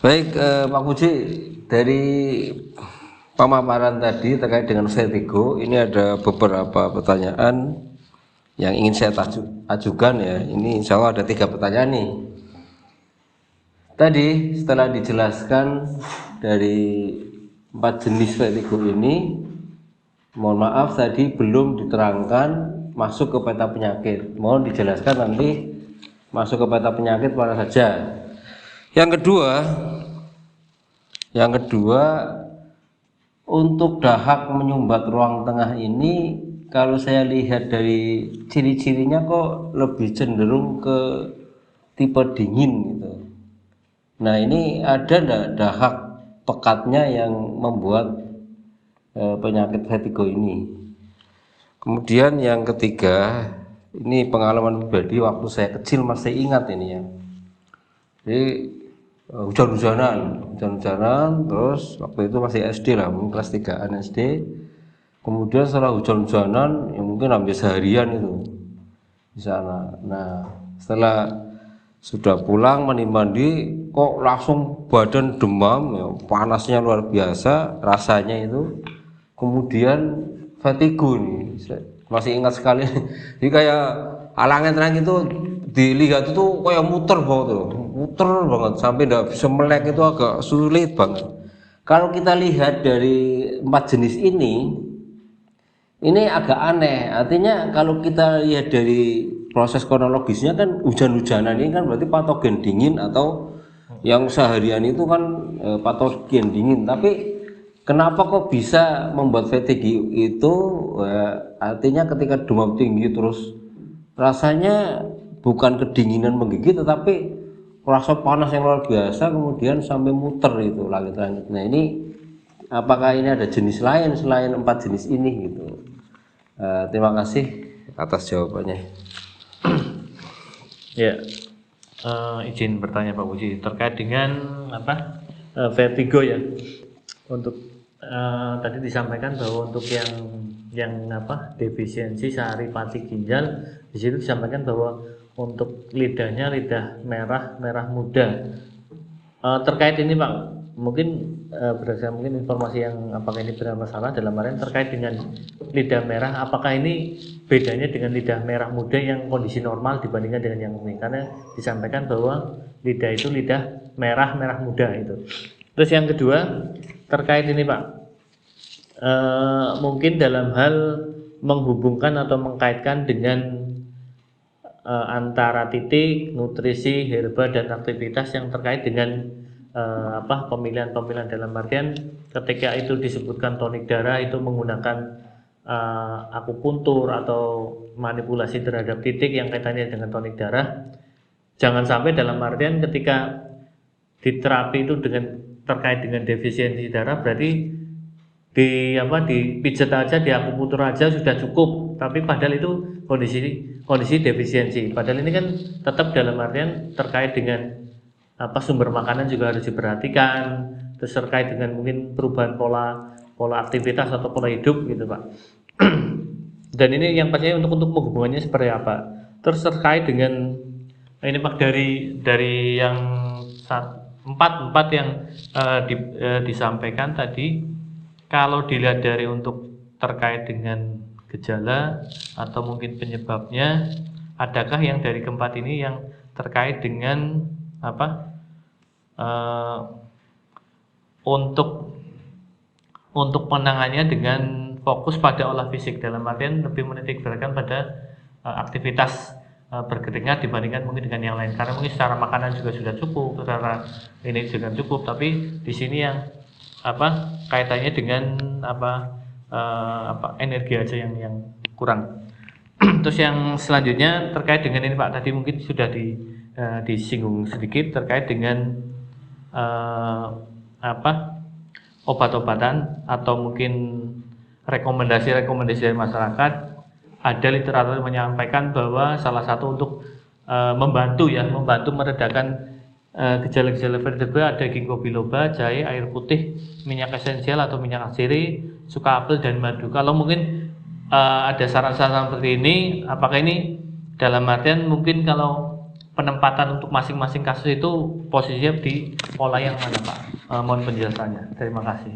Baik, Pak Puji, dari pemaparan tadi terkait dengan vertigo, ini ada beberapa pertanyaan yang ingin saya ajukan ya. Ini insya Allah ada 3 pertanyaan nih. Tadi setelah dijelaskan dari 4 jenis vertigo ini, mohon maaf tadi belum diterangkan masuk ke peta penyakit. Mohon dijelaskan nanti masuk ke peta penyakit mana saja. Yang kedua, untuk dahak menyumbat ruang tengah ini, kalau saya lihat dari ciri-cirinya kok lebih cenderung ke tipe dingin gitu. Nah, ini ada enggak dahak pekatnya yang membuat penyakit vertigo ini? Kemudian yang ketiga, ini pengalaman pribadi waktu saya kecil masih ingat ini ya. Jadi hujan-hujanan, terus waktu itu masih SD lah, mungkin kelas 3an SD. Kemudian setelah hujan-hujanan, ya mungkin hampir seharian itu di sana. Nah, setelah sudah pulang mandi-mandi, kok langsung badan demam, ya, panasnya luar biasa, rasanya itu. Kemudian vertigo nih, masih ingat sekali. Jadi kayak alang-alang itu dilihat itu kayak muter banget sampai tidak bisa melek, itu agak sulit banget. Kalau kita lihat dari 4 jenis ini agak aneh. Artinya kalau kita lihat dari proses kronologisnya kan hujan-hujanan ini kan berarti patogen dingin, atau yang seharian itu kan patogen dingin. Tapi kenapa kok bisa membuat vertigo itu? Artinya ketika demam tinggi terus rasanya bukan kedinginan menggigit, tetapi rasa panas yang luar biasa, kemudian sampai muter itu langit-langit. Nah, ini apakah ini ada jenis lain selain 4 jenis ini gitu? Terima kasih atas jawabannya. Ya, izin bertanya Pak Puji terkait dengan vertigo ya. Untuk tadi disampaikan bahwa untuk yang defisiensi sari pati ginjal, di situ disampaikan bahwa untuk lidahnya lidah merah muda. Terkait ini Pak, mungkin berdasarkan mungkin informasi yang apakah ini bermasalah dalam artian terkait dengan lidah merah, apakah ini bedanya dengan lidah merah muda yang kondisi normal dibandingkan dengan yang ini? Karena disampaikan bahwa lidah itu lidah merah muda itu. Terus yang kedua terkait ini Pak, mungkin dalam hal menghubungkan atau mengkaitkan dengan antara titik, nutrisi, herba, dan aktivitas yang terkait dengan pemilihan dalam artian ketika itu disebutkan tonik darah itu menggunakan akupuntur atau manipulasi terhadap titik yang kaitannya dengan tonik darah. Jangan sampai dalam artian ketika diterapi itu terkait dengan defisiensi darah berarti dipijat aja, di akupuntur aja sudah cukup, tapi padahal itu kondisi defisiensi. Padahal ini kan tetap dalam artian terkait dengan sumber makanan juga harus diperhatikan, terus terkait dengan mungkin perubahan pola aktivitas atau pola hidup gitu Pak. Dan ini yang pastinya untuk menghubungannya seperti apa. Terus terkait dengan ini Pak, dari yang empat yang disampaikan tadi, kalau dilihat dari untuk terkait dengan gejala atau mungkin penyebabnya, adakah yang dari keempat ini yang terkait dengan untuk penanganannya dengan fokus pada olah fisik, dalam artian lebih menitik beratkan pada aktivitas berkeringat dibandingkan mungkin dengan yang lain, karena mungkin secara makanan juga sudah cukup, secara ini juga cukup, tapi di sini yang kaitannya dengan energi aja yang kurang. Terus yang selanjutnya terkait dengan ini Pak, tadi mungkin sudah disinggung sedikit terkait dengan obat-obatan atau mungkin rekomendasi dari masyarakat. Ada literatur yang menyampaikan bahwa salah satu untuk membantu meredakan gejala-gejala vertigo ada ginkgo biloba, jahe, air putih, minyak esensial atau minyak atsiri, cuka apel, dan madu. Kalau mungkin ada saran-saran seperti ini, apakah ini dalam artian mungkin kalau penempatan untuk masing-masing kasus itu posisinya di pola yang mana Pak? Mohon penjelasannya. Terima kasih.